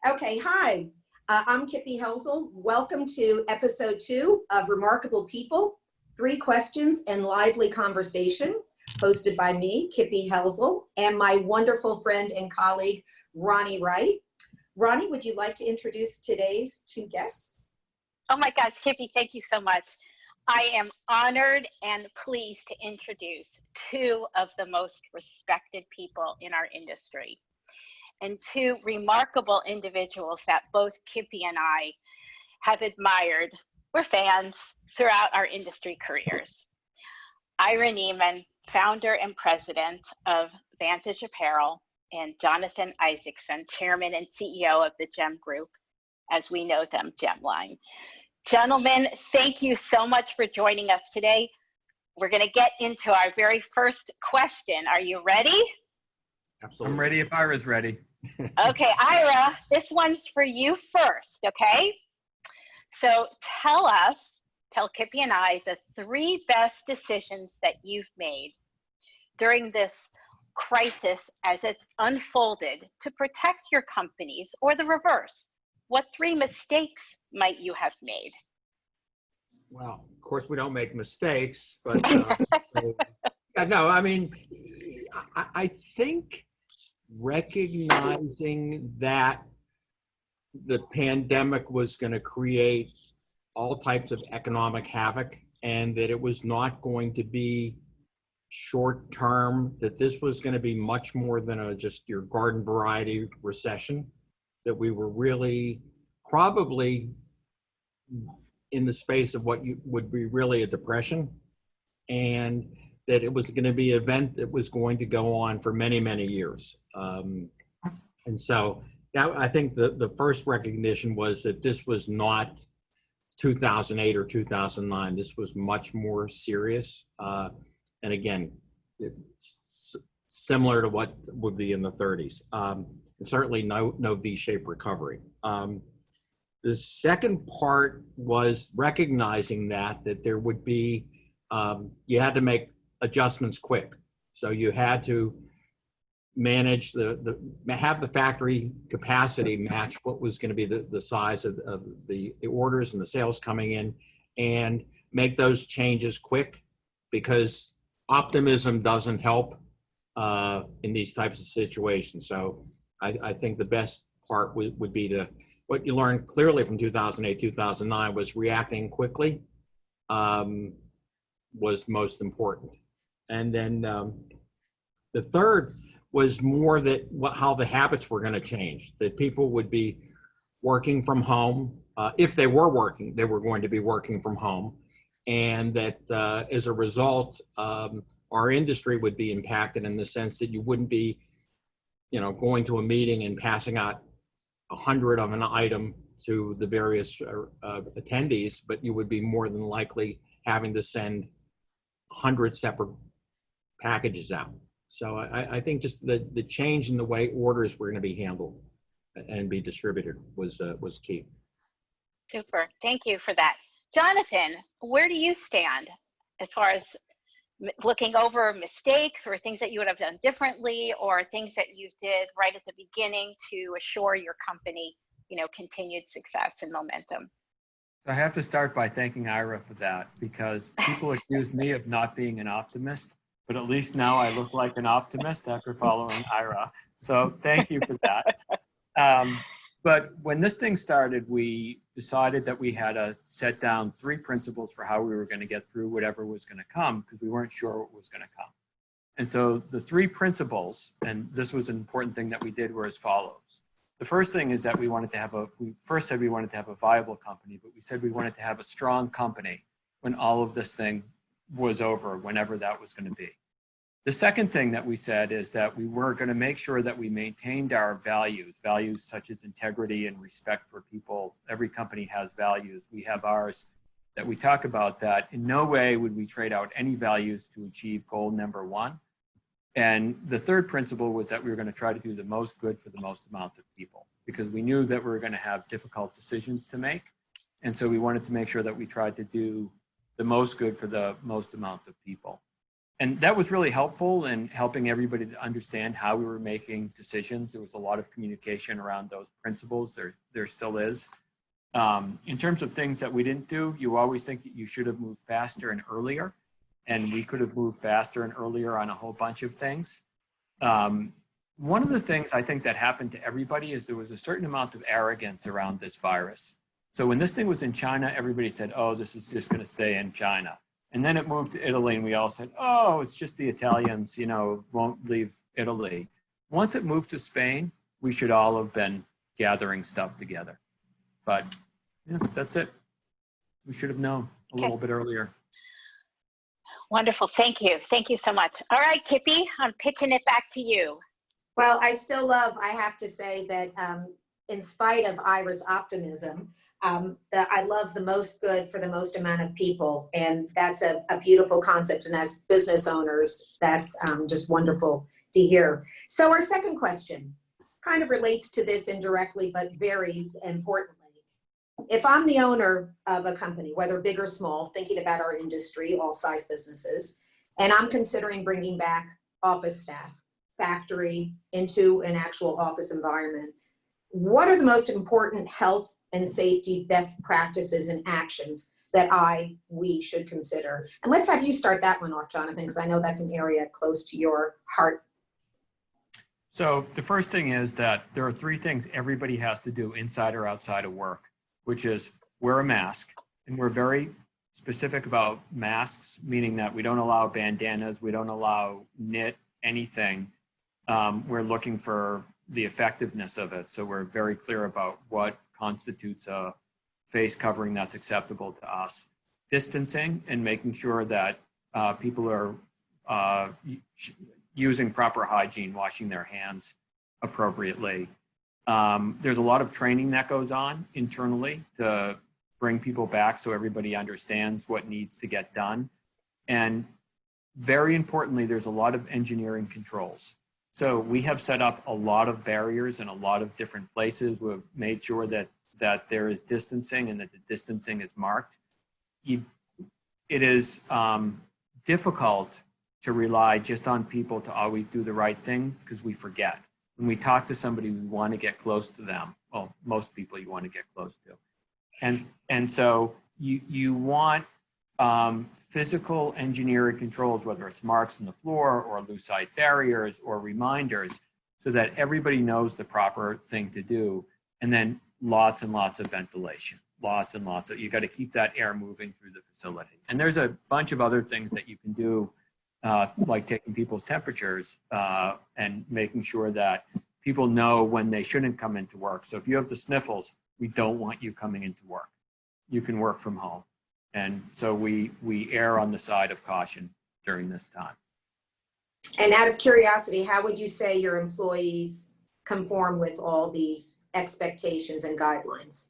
Okay, hi. I'm Kippie Helzel. Welcome to episode 2 of Remarkable People, 3 questions and lively conversation, hosted by me, Kippie Helzel, and my wonderful friend and colleague, Roni Wright. Roni, would you like to introduce today's 2 guests? Oh my gosh, Kippie, thank you so much. I am honored and pleased to introduce 2 of the most respected people in our industry, and 2 remarkable individuals that both Kippie and I have admired. We're fans throughout our industry careers. Ira Neaman, founder and president of Vantage Apparel, and Jonathan Issacson, chairman and CEO of the GEM Group, as we know them, Gemline. Gentlemen, thank you so much for joining us today. We're going to get into our very first question. Are you ready? Absolutely. I'm ready if Ira's ready. Okay, Ira, this one's for you first, okay? So tell Kippie and I, the 3 best decisions that you've made during this crisis as it's unfolded to protect your companies, or the reverse. What 3 mistakes might you have made? Well, of course, we don't make mistakes, but no, I mean, I think recognizing that the pandemic was going to create all types of economic havoc and that it was not going to be short term, that this was going to be much more than just your garden variety recession, that we were really probably in the space of what would be really a depression, and that it was going to be an event that was going to go on for many, many years. And so that, I think the first recognition was that this was not 2008 or 2009. This was much more serious. And again, it's similar to what would be in the 30s. And certainly no V-shaped recovery. The second part was recognizing that there would be, you had to make adjustments quick. So you had to manage have the factory capacity match what was going to be the size of the orders and the sales coming in, and make those changes quick, because optimism doesn't help in these types of situations. So I think the best part would be what you learned clearly from 2008, 2009 was reacting quickly was most important. And then the third was more that how the habits were going to change, that people would be working from home. If they were working, they were going to be working from home. And that as a result, our industry would be impacted in the sense that you wouldn't be, going to a meeting and passing out 100 of an item to the various attendees, but you would be more than likely having to send 100 separate packages out. So I think just the change in the way orders were going to be handled and be distributed was key. Super, thank you for that. Jonathan, where do you stand as far as looking over mistakes or things that you would have done differently, or things that you did right at the beginning to assure your company, continued success and momentum? So I have to start by thanking Ira for that, because people accuse me of not being an optimist, but at least now I look like an optimist after following Ira. So thank you for that. But when this thing started, we decided that we had to set down 3 principles for how we were going to get through whatever was going to come, because we weren't sure what was going to come. And so the 3 principles, and this was an important thing that we did, were as follows. The first thing is that we first said we wanted to have a viable company, but we said we wanted to have a strong company when all of this thing was over, whenever that was going to be. The second thing that we said is that we were going to make sure that we maintained our values such as integrity and respect for people. Every company has values. We have ours that we talk about, that in no way would we trade out any values to achieve goal number 1. And the third principle was that we were going to try to do the most good for the most amount of people, because we knew that we were going to have difficult decisions to make. And so we wanted to make sure that we tried to do the most good for the most amount of people. And that was really helpful in helping everybody to understand how we were making decisions. There was a lot of communication around those principles. There still is. In terms of things that we didn't do, you always think that you should have moved faster and earlier. And we could have moved faster and earlier on a whole bunch of things. One of the things I think that happened to everybody is there was a certain amount of arrogance around this virus. So when this thing was in China, everybody said, oh, this is just going to stay in China. And then it moved to Italy and we all said, oh, it's just the Italians, you know, won't leave Italy. Once it moved to Spain, we should all have been gathering stuff together. But yeah, that's it. We should have known a little bit earlier. Wonderful. Thank you. Thank you so much. All right, Kippie, I'm pitching it back to you. Well, I still love, I have to say that in spite of Ira's optimism, that I love the most good for the most amount of people. And that's a beautiful concept. And as business owners, that's just wonderful to hear. So our second question kind of relates to this indirectly, but very importantly. If I'm the owner of a company, whether big or small, thinking about our industry, all size businesses, and I'm considering bringing back office staff, factory into an actual office environment, what are the most important health and safety best practices and actions that we should consider? And let's have you start that one off, Jonathan, because I know that's an area close to your heart. So the first thing is that there are 3 things everybody has to do inside or outside of work, which is wear a mask. And we're very specific about masks, meaning that we don't allow bandanas, we don't allow knit, anything. We're looking for the effectiveness of it. So we're very clear about what constitutes a face covering that's acceptable to us. Distancing and making sure that people are using proper hygiene, washing their hands appropriately. There's a lot of training that goes on internally to bring people back so everybody understands what needs to get done. And very importantly, there's a lot of engineering controls. So we have set up a lot of barriers in a lot of different places. We've made sure that there is distancing and that the distancing is marked. It is difficult to rely just on people to always do the right thing because we forget. When we talk to somebody, we want to get close to them. Well, most people you want to get close to. And so you want physical engineering controls, whether it's marks on the floor or lucite barriers or reminders, so that everybody knows the proper thing to do. And then lots and lots of ventilation, lots and lots of, you got to keep that air moving through the facility. And there's a bunch of other things that you can do, like taking people's temperatures and making sure that people know when they shouldn't come into work. So if you have the sniffles, we don't want you coming into work. You can work from home. And so we err on the side of caution during this time. And out of curiosity, how would you say your employees conform with all these expectations and guidelines?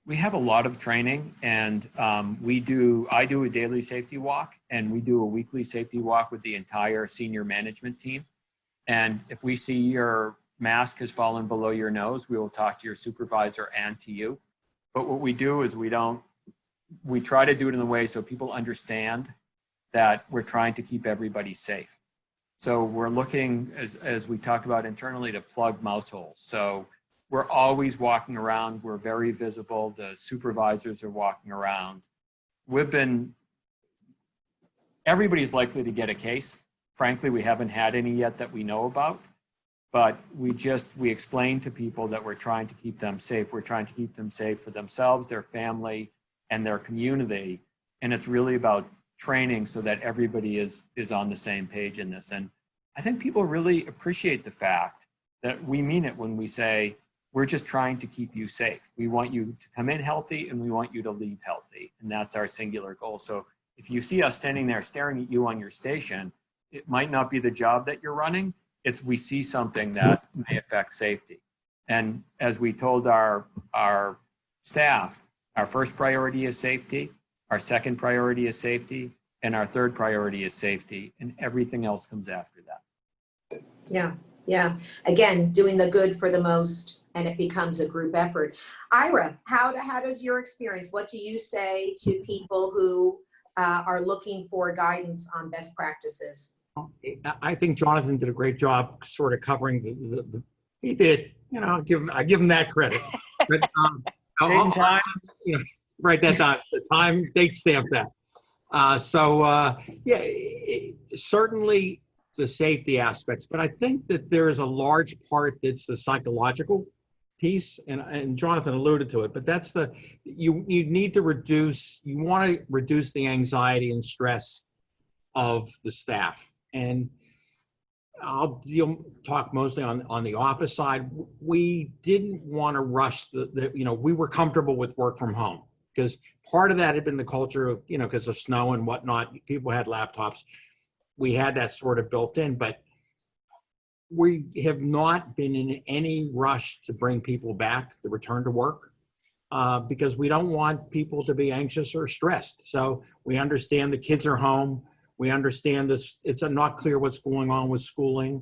We have a lot of training, and I do a daily safety walk, and we do a weekly safety walk with the entire senior management team. And if we see your mask has fallen below your nose, we will talk to your supervisor and to you. But what we do is we try to do it in a way so people understand that we're trying to keep everybody safe. So we're looking, as we talked about internally, to plug mouse holes. So we're always walking around. We're very visible. The supervisors are walking around. Everybody's likely to get a case. Frankly, we haven't had any yet that we know about, but we explain to people that we're trying to keep them safe. We're trying to keep them safe for themselves, their family, and their community. And it's really about training so that everybody is on the same page in this. And I think people really appreciate the fact that we mean it when we say, we're just trying to keep you safe. We want you to come in healthy and we want you to leave healthy. And that's our singular goal. So if you see us standing there staring at you on your station, it might not be the job that you're running. It's we see something that may affect safety. And as we told our staff, our first priority is safety, our second priority is safety, and our third priority is safety, and everything else comes after that. Yeah. Again, doing the good for the most, and it becomes a group effort. Ira, how does your experience, what do you say to people who are looking for guidance on best practices? I think Jonathan did a great job sort of covering he did, you know, I give him that credit. But Time. you know, write that down, the time, date stamp that. Yeah, certainly the safety aspects, but I think that there is a large part that's the psychological piece, and Jonathan alluded to it, but that's you need to reduce, you want to reduce the anxiety and stress of the staff. And I'll talk mostly on the office side. We didn't want to rush you know, we were comfortable with work from home because part of that had been the culture of, you know, because of snow and whatnot, people had laptops. We had that sort of built in, but we have not been in any rush to bring people back to return to work because we don't want people to be anxious or stressed. So we understand the kids are home. We understand this, it's not clear what's going on with schooling.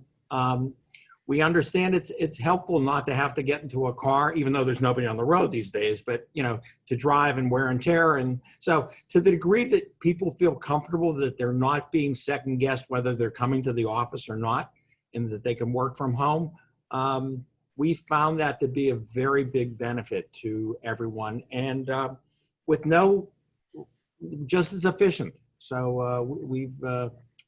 We understand it's helpful not to have to get into a car, even though there's nobody on the road these days, but you know, to drive and wear and tear. And so to the degree that people feel comfortable that they're not being second guessed, whether they're coming to the office or not, and that they can work from home, we found that to be a very big benefit to everyone, and with just as efficient. So we've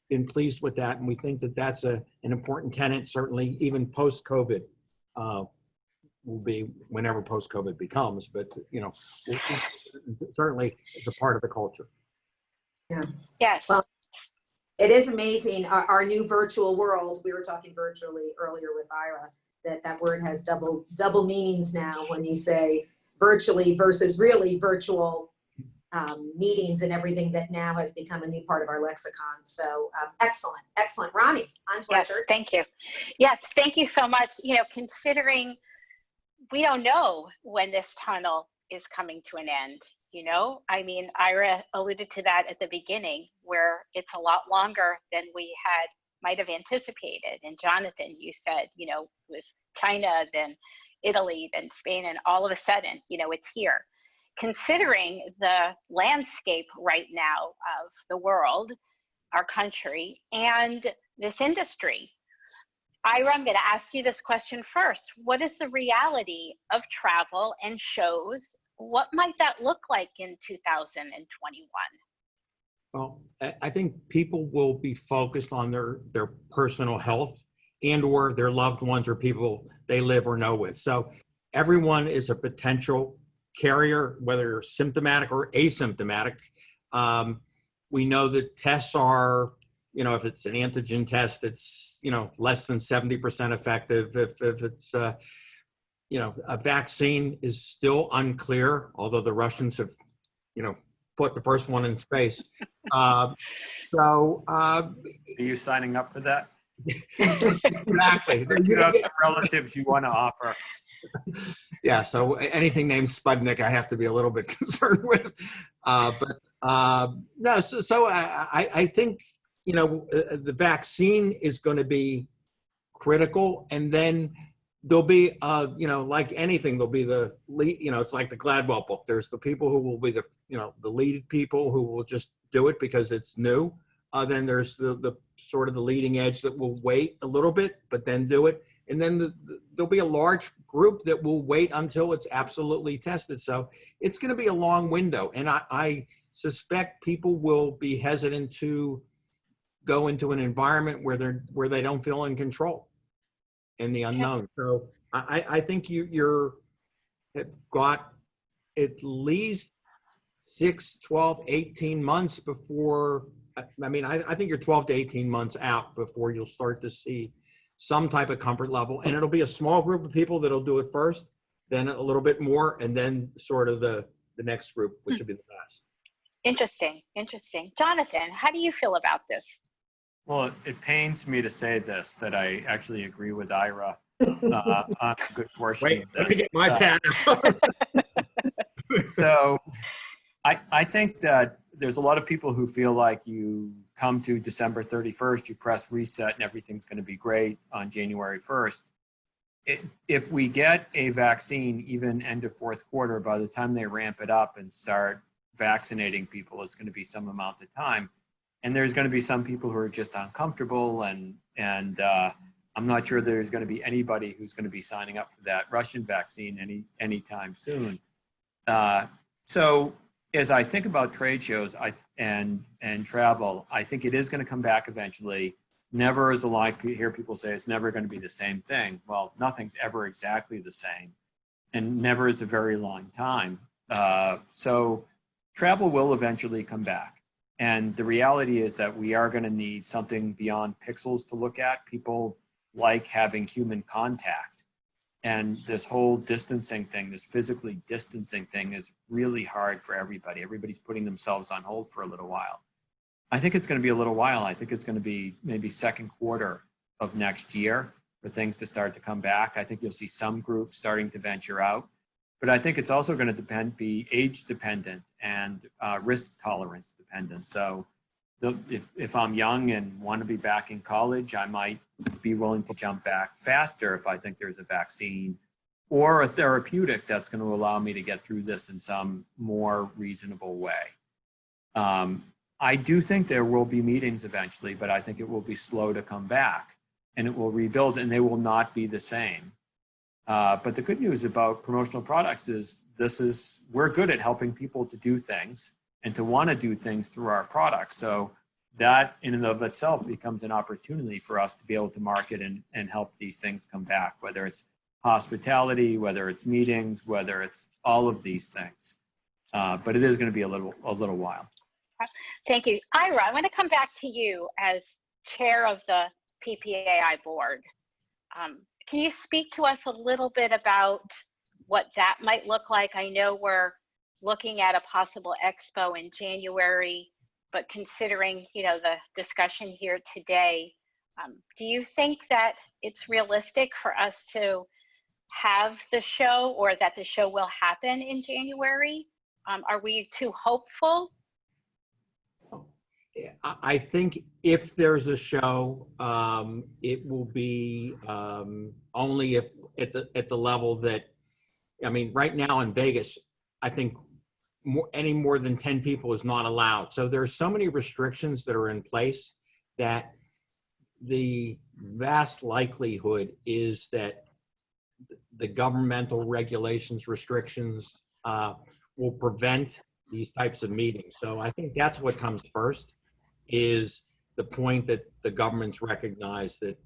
been pleased with that, and we think that that's an important tenet, certainly even post-COVID will be, whenever post-COVID becomes, but you know, certainly it's a part of the culture. Yeah. Yes. Well, it is amazing, our new virtual world. We were talking virtually earlier with Ira, that word has double meanings now when you say virtually versus really virtual meetings and everything that now has become a new part of our lexicon. So excellent. Roni, on to our third. Thank you. Yes, thank you so much. You know, considering we don't know when this tunnel is coming to an end, you know, I mean, Ira alluded to that at the beginning, where it's a lot longer than we might have anticipated. And Jonathan, you said, you know, it was China, then Italy, then Spain, and all of a sudden, you know, it's here. Considering the landscape right now of the world, our country, and this industry, Ira, I'm going to ask you this question first. What is the reality of travel and shows? What might that look like in 2021? Well, I think people will be focused on their personal health and or their loved ones or people they live or know with. So everyone is a potential carrier, whether symptomatic or asymptomatic. We know that tests are, you know, if it's an antigen test, it's, you know, less than 70% effective. If it's, you know, a vaccine is still unclear, although the Russians have, you know, put the first one in space. Are you signing up for that? Exactly. You have some relatives you want to offer. Yeah, so anything named Sputnik, I have to be a little bit concerned with. No, so I think, you know, the vaccine is going to be critical, and then there'll be, you know, like anything, there'll be the lead, you know, it's like the Gladwell book. There's the people who will be the, you know, the lead people who will just do it because it's new. Then there's the sort of the leading edge that will wait a little bit, but then do it. And then there'll be a large group that will wait until it's absolutely tested. So it's going to be a long window. And I suspect people will be hesitant to go into an environment where they don't feel in control in the unknown. So I think you're got at least 6, 12, 18 months before, I mean, I think you're 12 to 18 months out before you'll start to see some type of comfort level. And it'll be a small group of people that'll do it first, then a little bit more, and then sort of the next group, which will be the last. Interesting. Jonathan, how do you feel about this? Well, it pains me to say this, that I actually agree with Ira on a good portion of this. Let me get my pad out. So I think that there's a lot of people who feel like you come to December 31st, you press reset and everything's going to be great on January 1st. If we get a vaccine, even end of fourth quarter, by the time they ramp it up and start vaccinating people, it's going to be some amount of time. And there's going to be some people who are just uncomfortable, and I'm not sure there's going to be anybody who's going to be signing up for that Russian vaccine anytime soon. So as I think about trade shows and travel, I think it is going to come back eventually. Never is alike. You hear people say it's never going to be the same thing. Well, nothing's ever exactly the same, and never is a very long time. So travel will eventually come back. And the reality is that we are going to need something beyond pixels to look at. People like having human contact. And this whole distancing thing, this physically distancing thing, is really hard for everybody. Everybody's putting themselves on hold for a little while. I think it's going to be a little while. I think it's going to be maybe second quarter of next year for things to start to come back. I think you'll see some groups starting to venture out. But I think it's also going to be age dependent and risk tolerance dependent. So if I'm young and want to be back in college, I might be willing to jump back faster if I think there's a vaccine or a therapeutic that's going to allow me to get through this in some more reasonable way. I do think there will be meetings eventually, but I think it will be slow to come back, and it will rebuild, and they will not be the same. But the good news about promotional products is we're good at helping people to do things and to want to do things through our products. So that in and of itself becomes an opportunity for us to be able to market and help these things come back, whether it's hospitality, whether it's meetings, whether it's all of these things. But it is going to be a little while. Thank you. Ira, I want to come back to you as chair of the PPAI board. Can you speak to us a little bit about what that might look like? I know we're looking at a possible expo in January, but considering, the discussion here today, do you think that it's realistic for us to have the show, or that the show will happen in January? Are we too hopeful? I think if there's a show, it will be only if at the level that, right now in Vegas, I think any more than 10 people is not allowed. So there's so many restrictions that are in place that the vast likelihood is that the governmental regulations, restrictions will prevent these types of meetings. So I think that's what comes first, is the point that the government's recognized that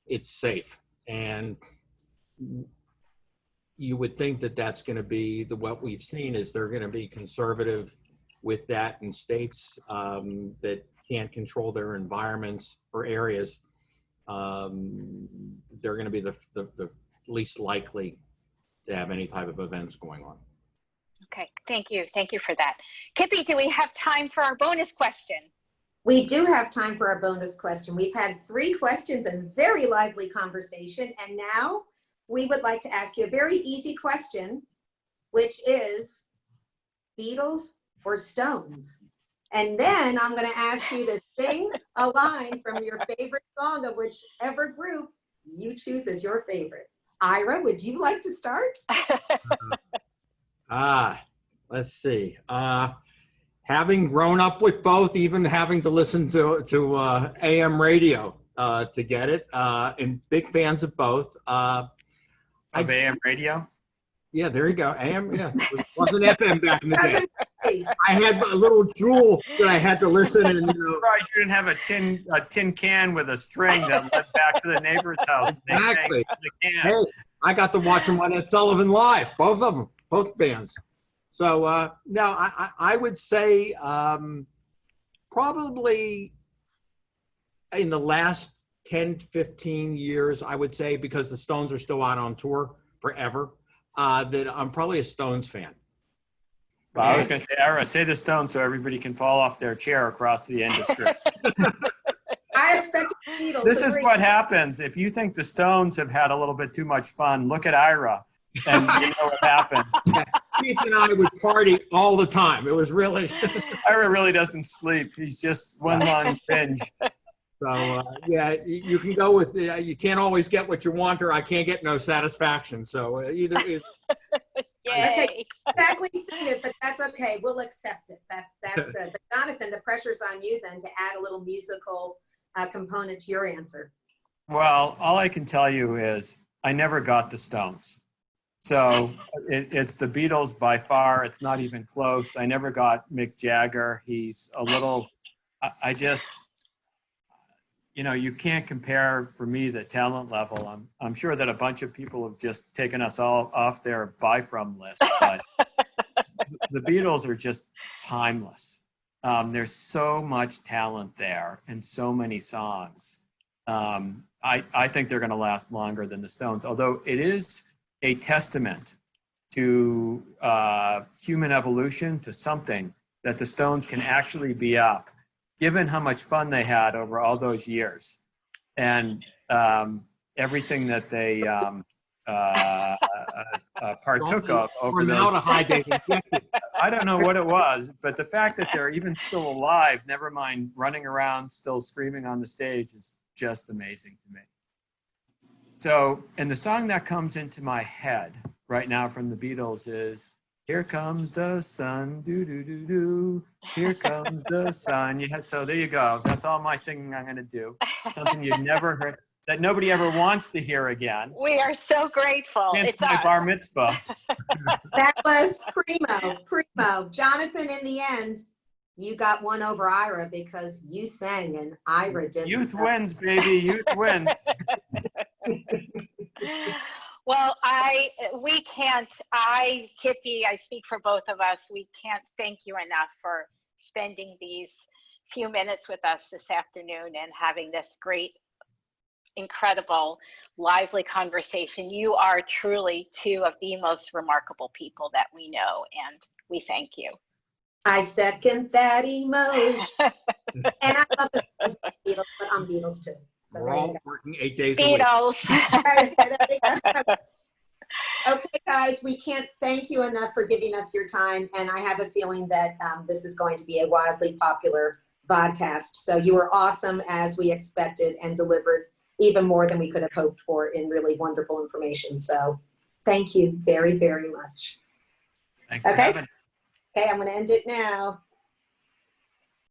it's safe. And you would think that that's going to be what we've seen is they're going to be conservative with that in states that can't control their environments or areas. They're going to be the least likely to have any type of events going on. Okay, thank you. Thank you for that. Kippie, do we have time for our bonus question? We do have time for our bonus question. We've had 3 questions and very lively conversation. And now we would like to ask you a very easy question, which is Beatles or Stones? And then I'm going to ask you to sing a line from your favorite song of whichever group you choose as your favorite. Ira, would you like to start? Let's see. Having grown up with both, even having to listen to AM radio to get it, and big fans of both. AM radio? Yeah, there you go. AM, yeah. It wasn't FM back in the day. I had a little jewel that I had to listen and, Surprised you didn't have a tin can with a string that led back to the neighbor's house. Exactly. Hey, I got to watch them on Ed Sullivan Live, both of them, both bands. So, no, I would say probably in the last 10 to 15 years, I would say, because the Stones are still out on tour forever, that I'm probably a Stones fan. Well, I was going to say, Ira, say the Stones so everybody can fall off their chair across the industry. I expect the Beatles. This is what happens. If you think the Stones have had a little bit too much fun, look at Ira, and you know what happened. Keith and I would party all the time. It was really... Ira really doesn't sleep. He's just one long binge. So, yeah, you can go with, you can't always get what you want, or I can't get no satisfaction. So either... Yay. Exactly seen it, but that's okay. We'll accept it. That's good. But Jonathan, the pressure's on you then to add a little musical component to your answer. Well, all I can tell you is I never got the Stones. So it's the Beatles by far. It's not even close. I never got Mick Jagger. He's a little, I just, you know, you can't compare for me the talent level. I'm sure that a bunch of people have just taken us all off their buy from list, but the Beatles are just timeless. There's so much talent there and so many songs. I think they're going to last longer than the Stones, although it is a testament to human evolution, to something that the Stones can actually be up, given how much fun they had over all those years and everything that they partook of over those. I don't know what it was, but the fact that they're even still alive, never mind running around, still screaming on the stage, is just amazing to me. So, and the song that comes into my head right now from the Beatles is "Here Comes the Sun, do do do do. Here comes the sun." So there you go. That's all my singing I'm going to do. Something you've never heard, that nobody ever wants to hear again. We are so grateful. It's my bar mitzvah. That was primo. Jonathan, in the end, you got one over Ira because you sang and Ira didn't. Youth wins, baby. Youth wins. Well, Kippie, I speak for both of us. We can't thank you enough for spending these few minutes with us this afternoon and having this great, incredible, lively conversation. You are truly two of the most remarkable people that we know, and we thank you. I second that emotion. And I love the Beatles, but I'm Beatles too. So We're all working 8 days a week. Beatles. Okay, guys, we can't thank you enough for giving us your time. And I have a feeling that this is going to be a wildly popular podcast. So you were awesome as we expected and delivered even more than we could have hoped for in really wonderful information. So thank you very, very much. Thanks for Okay. having me. Okay, I'm going to end it now.